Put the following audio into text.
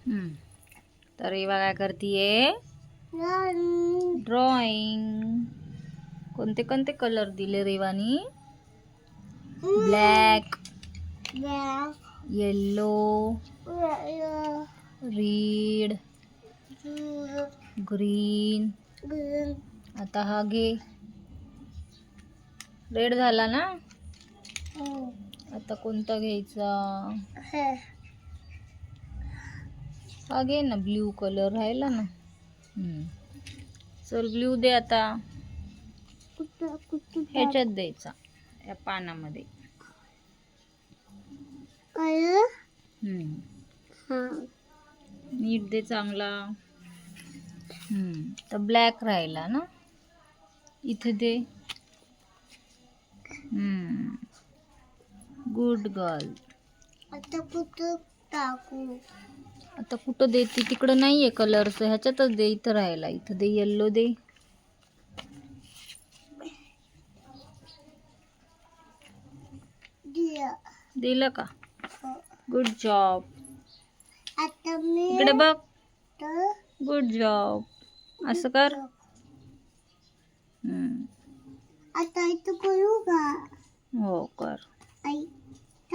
तर रेवा काय करतीये? ड्रॉइंग. कोणते कोणते कलर दिले रेवानी? Black, yellow, red, green. आता हा घे. रेड झाला ना? आता कोणता घ्यायचा? हा घे ना, ब्ल्यू कलर राहिला ना. चल ब्ल्यू दे आता. ह्याच्यात द्यायचा, या पानामध्ये. नीट दे चांगला. तर ब्लॅक राहिला ना, इथे दे. Good girl. आता कुठं टाकू? आता कुठं देते? तिकडं नाहीये कलर्स, ह्याच्यातच दे. इथं राहिला, इथं दे. येल्लो दे. दिलं का? Good job. आता मी इकडे बघ. Good job. असं कर. आता इथं करू का? हो कर. आई